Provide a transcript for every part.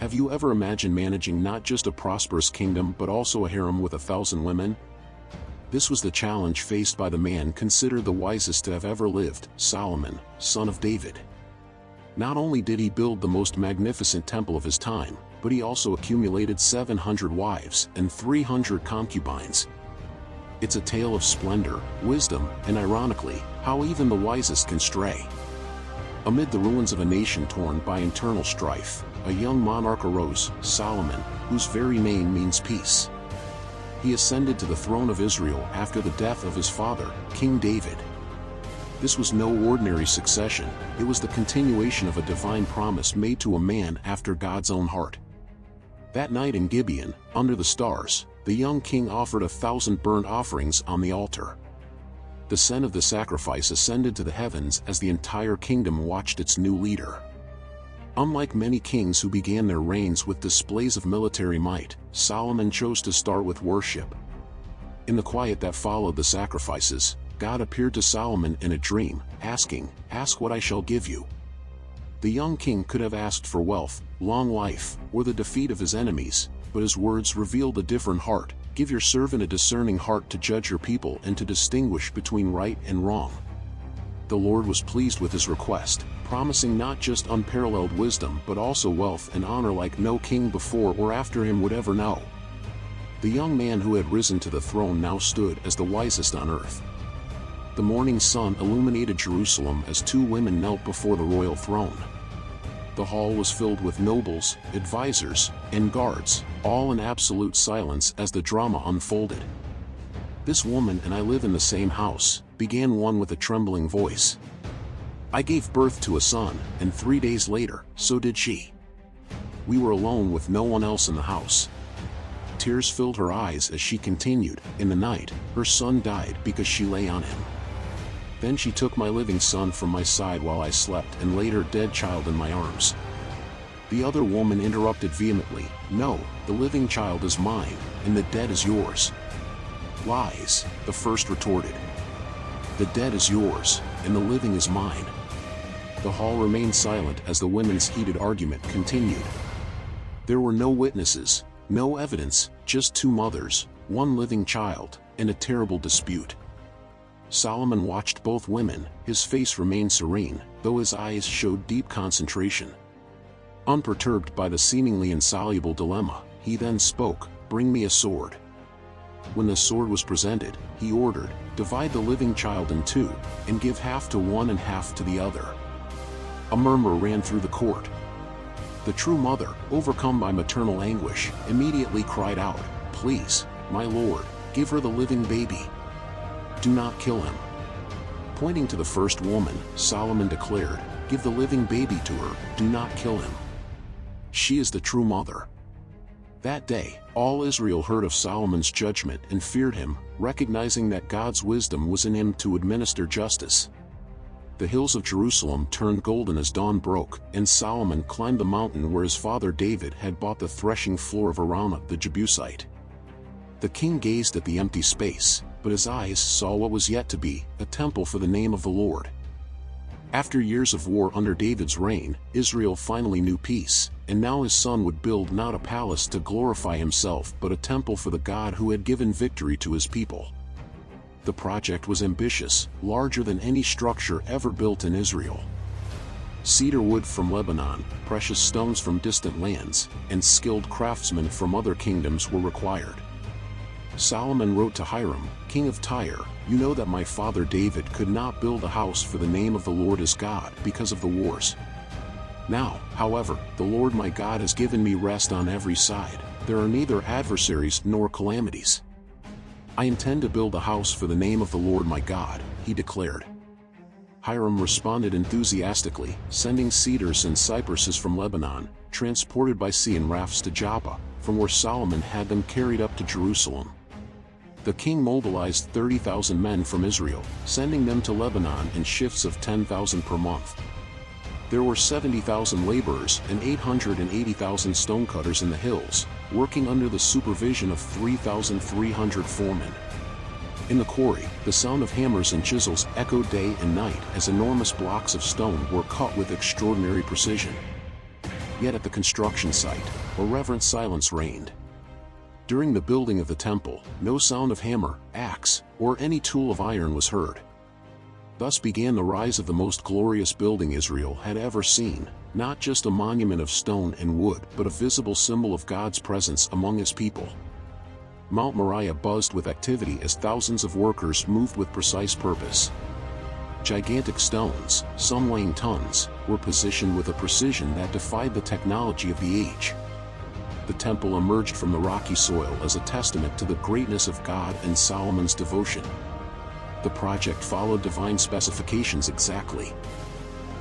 Have you ever imagined managing not just a prosperous kingdom but also a harem with 1,000 women? This was the challenge faced by the man considered the wisest to have ever lived, Solomon, son of David. Not only did he build the most magnificent temple of his time, but he also accumulated 700 wives and 300 concubines. It's a tale of splendor, wisdom, and ironically, how even the wisest can stray. Amid the ruins of a nation torn by internal strife, a young monarch arose, Solomon, whose very name means peace. He ascended to the throne of Israel after the death of his father, King David. This was no ordinary succession, it was the continuation of a divine promise made to a man after God's own heart. That night in Gibeon, under the stars, the young king offered 1,000 burnt offerings on the altar. The scent of the sacrifice ascended to the heavens as the entire kingdom watched its new leader. Unlike many kings who began their reigns with displays of military might, Solomon chose to start with worship. In the quiet that followed the sacrifices, God appeared to Solomon in a dream, asking, "Ask what I shall give you." The young king could have asked for wealth, long life, or the defeat of his enemies, but his words revealed a different heart. "Give your servant a discerning heart to judge your people and to distinguish between right and wrong." The Lord was pleased with his request, promising not just unparalleled wisdom but also wealth and honor like no king before or after him would ever know. The young man who had risen to the throne now stood as the wisest on earth. The morning sun illuminated Jerusalem as two women knelt before the royal throne. The hall was filled with nobles, advisors, and guards, all in absolute silence as the drama unfolded. "This woman and I live in the same house," began one with a trembling voice. "I gave birth to a son, and 3 days later, so did she. We were alone with no one else in the house." Tears filled her eyes as she continued, "In the night, her son died because she lay on him. Then she took my living son from my side while I slept and laid her dead child in my arms." The other woman interrupted vehemently, "No, the living child is mine, and the dead is yours." "Lies," the first retorted. "The dead is yours, and the living is mine." The hall remained silent as the women's heated argument continued. There were no witnesses, no evidence, just two mothers, one living child, and a terrible dispute. Solomon watched both women, his face remained serene, though his eyes showed deep concentration. Unperturbed by the seemingly insoluble dilemma, he then spoke, "Bring me a sword." When the sword was presented, he ordered, "Divide the living child in two, and give half to one and half to the other." A murmur ran through the court. The true mother, overcome by maternal anguish, immediately cried out, "Please, my lord, give her the living baby. Do not kill him." Pointing to the first woman, Solomon declared, "Give the living baby to her, do not kill him. She is the true mother." That day, all Israel heard of Solomon's judgment and feared him, recognizing that God's wisdom was in him to administer justice. The hills of Jerusalem turned golden as dawn broke, and Solomon climbed the mountain where his father David had bought the threshing floor of Araunah the Jebusite. The king gazed at the empty space, but his eyes saw what was yet to be, a temple for the name of the Lord. After years of war under David's reign, Israel finally knew peace, and now his son would build not a palace to glorify himself but a temple for the God who had given victory to his people. The project was ambitious, larger than any structure ever built in Israel. Cedar wood from Lebanon, precious stones from distant lands, and skilled craftsmen from other kingdoms were required. Solomon wrote to Hiram, king of Tyre, "You know that my father David could not build a house for the name of the Lord his God because of the wars. Now, however, the Lord my God has given me rest on every side. There are neither adversaries nor calamities. I intend to build a house for the name of the Lord my God," he declared. Hiram responded enthusiastically, sending cedars and cypresses from Lebanon, transported by sea in rafts to Joppa, from where Solomon had them carried up to Jerusalem. The king mobilized 30,000 men from Israel, sending them to Lebanon in shifts of 10,000 per month. There were 70,000 laborers and 880,000 stonecutters in the hills, working under the supervision of 3,300 foremen. In the quarry, the sound of hammers and chisels echoed day and night as enormous blocks of stone were cut with extraordinary precision. Yet at the construction site, a reverent silence reigned. During the building of the temple, no sound of hammer, axe, or any tool of iron was heard. Thus began the rise of the most glorious building Israel had ever seen, not just a monument of stone and wood but a visible symbol of God's presence among His people. Mount Moriah buzzed with activity as thousands of workers moved with precise purpose. Gigantic stones, some weighing tons, were positioned with a precision that defied the technology of the age. The temple emerged from the rocky soil as a testament to the greatness of God and Solomon's devotion. The project followed divine specifications exactly.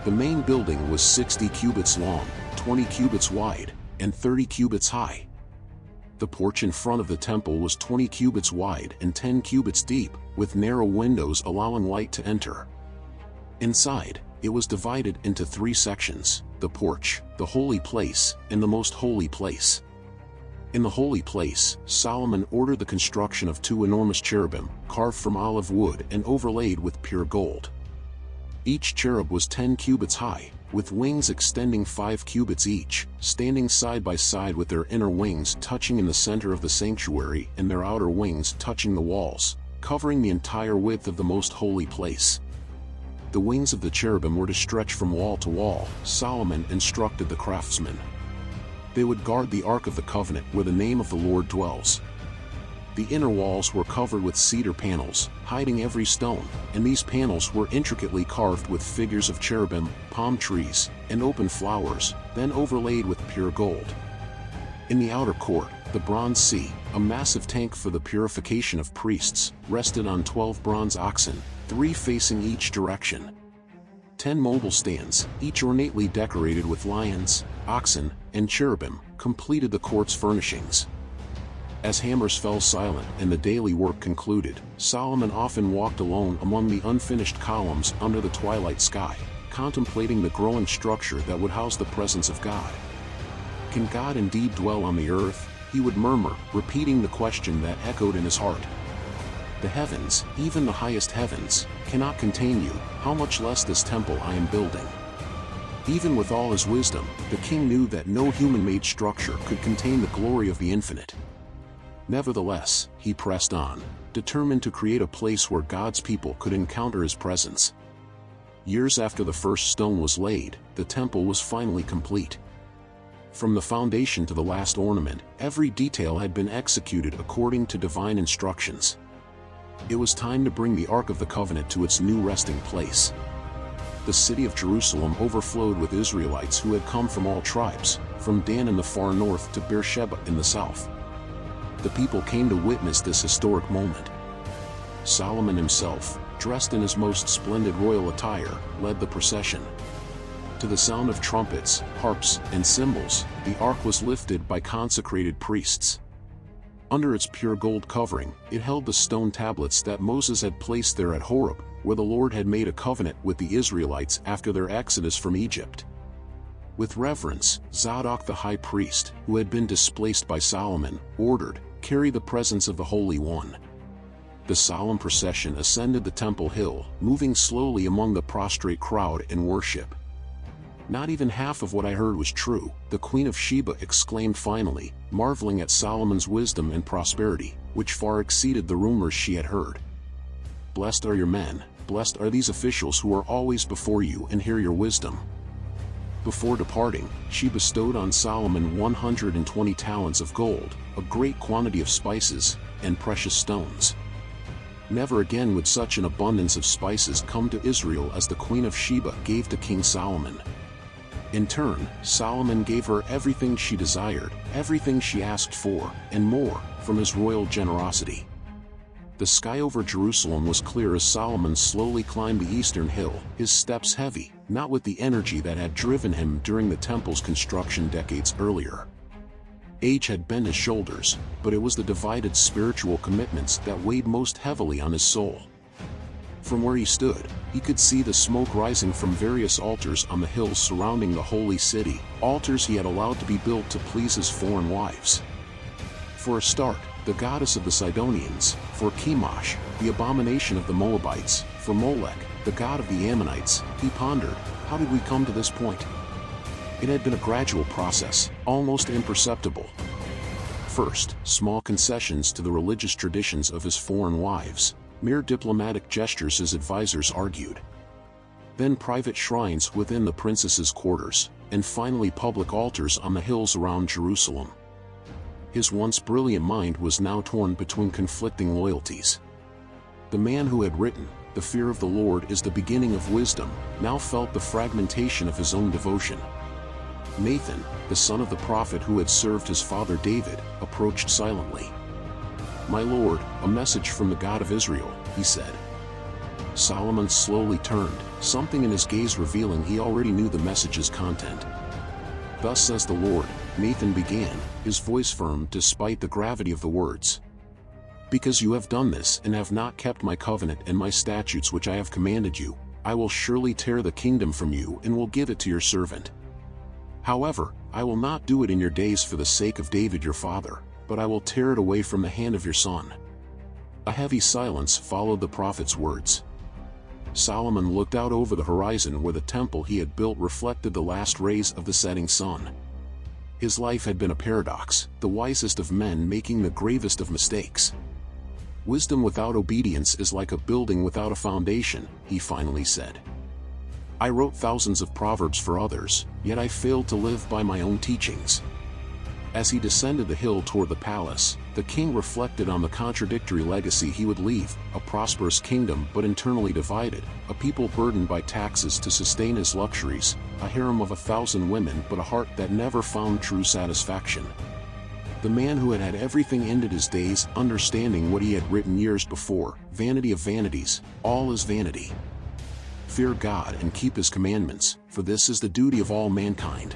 The main building was 60 cubits long, 20 cubits wide, and 30 cubits high. The porch in front of the temple was 20 cubits wide and 10 cubits deep, with narrow windows allowing light to enter. Inside, it was divided into 3 sections: the porch, the holy place, and the most holy place. In the holy place, Solomon ordered the construction of 2 enormous cherubim, carved from olive wood and overlaid with pure gold. Each cherub was 10 cubits high, with wings extending 5 cubits each, standing side by side with their inner wings touching in the center of the sanctuary and their outer wings touching the walls, covering the entire width of the most holy place. The wings of the cherubim were to stretch from wall to wall, Solomon instructed the craftsmen. They would guard the Ark of the Covenant where the name of the Lord dwells. The inner walls were covered with cedar panels, hiding every stone, and these panels were intricately carved with figures of cherubim, palm trees, and open flowers, then overlaid with pure gold. In the outer court, the bronze sea, a massive tank for the purification of priests, rested on 12 bronze oxen, 3 facing each direction. 10 mobile stands, each ornately decorated with lions, oxen, and cherubim, completed the court's furnishings. As hammers fell silent and the daily work concluded, Solomon often walked alone among the unfinished columns under the twilight sky, contemplating the growing structure that would house the presence of God. Can God indeed dwell on the earth? He would murmur, repeating the question that echoed in his heart. The heavens, even the highest heavens, cannot contain you, how much less this temple I am building. Even with all his wisdom, the king knew that no human-made structure could contain the glory of the infinite. Nevertheless, he pressed on, determined to create a place where God's people could encounter his presence. Years after the first stone was laid, the temple was finally complete. From the foundation to the last ornament, every detail had been executed according to divine instructions. It was time to bring the Ark of the Covenant to its new resting place. The city of Jerusalem overflowed with Israelites who had come from all tribes, from Dan in the far north to Beersheba in the south. The people came to witness this historic moment. Solomon himself, dressed in his most splendid royal attire, led the procession. To the sound of trumpets, harps, and cymbals, the ark was lifted by consecrated priests. Under its pure gold covering, it held the stone tablets that Moses had placed there at Horeb, where the Lord had made a covenant with the Israelites after their exodus from Egypt. With reverence, Zadok the high priest, who had been displaced by Solomon, ordered, "Carry the presence of the Holy One." The solemn procession ascended the temple hill, moving slowly among the prostrate crowd in worship. "Not even half of what I heard was true," the Queen of Sheba exclaimed finally, marveling at Solomon's wisdom and prosperity, which far exceeded the rumors she had heard. "Blessed are your men, blessed are these officials who are always before you and hear your wisdom." Before departing, she bestowed on Solomon 120 talents of gold, a great quantity of spices, and precious stones. Never again would such an abundance of spices come to Israel as the Queen of Sheba gave to King Solomon. In turn, Solomon gave her everything she desired, everything she asked for, and more, from his royal generosity. The sky over Jerusalem was clear as Solomon slowly climbed the eastern hill, his steps heavy, not with the energy that had driven him during the temple's construction decades earlier. Age had bent his shoulders, but it was the divided spiritual commitments that weighed most heavily on his soul. From where he stood, he could see the smoke rising from various altars on the hills surrounding the holy city, altars he had allowed to be built to please his foreign wives. For a start, the goddess of the Sidonians; for Chemosh, the abomination of the Moabites; for Molech, the god of the Ammonites, he pondered, how did we come to this point? It had been a gradual process, almost imperceptible. First, small concessions to the religious traditions of his foreign wives, mere diplomatic gestures his advisors argued. Then private shrines within the princess's quarters, and finally public altars on the hills around Jerusalem. His once brilliant mind was now torn between conflicting loyalties. The man who had written, "The fear of the Lord is the beginning of wisdom," now felt the fragmentation of his own devotion. Nathan, the son of the prophet who had served his father David, approached silently. "My lord, a message from the God of Israel," he said. Solomon slowly turned, something in his gaze revealing he already knew the message's content. "Thus says the Lord," Nathan began, his voice firm despite the gravity of the words. "Because you have done this and have not kept my covenant and my statutes which I have commanded you, I will surely tear the kingdom from you and will give it to your servant. However, I will not do it in your days for the sake of David your father, but I will tear it away from the hand of your son." A heavy silence followed the prophet's words. Solomon looked out over the horizon where the temple he had built reflected the last rays of the setting sun. His life had been a paradox, the wisest of men making the gravest of mistakes. "Wisdom without obedience is like a building without a foundation," he finally said. "I wrote thousands of proverbs for others, yet I failed to live by my own teachings." As he descended the hill toward the palace, the king reflected on the contradictory legacy he would leave: a prosperous kingdom but internally divided, a people burdened by taxes to sustain his luxuries, a harem of 1,000 women but a heart that never found true satisfaction. The man who had had everything ended his days understanding what he had written years before: "Vanity of vanities, all is vanity. Fear God and keep his commandments, for this is the duty of all mankind."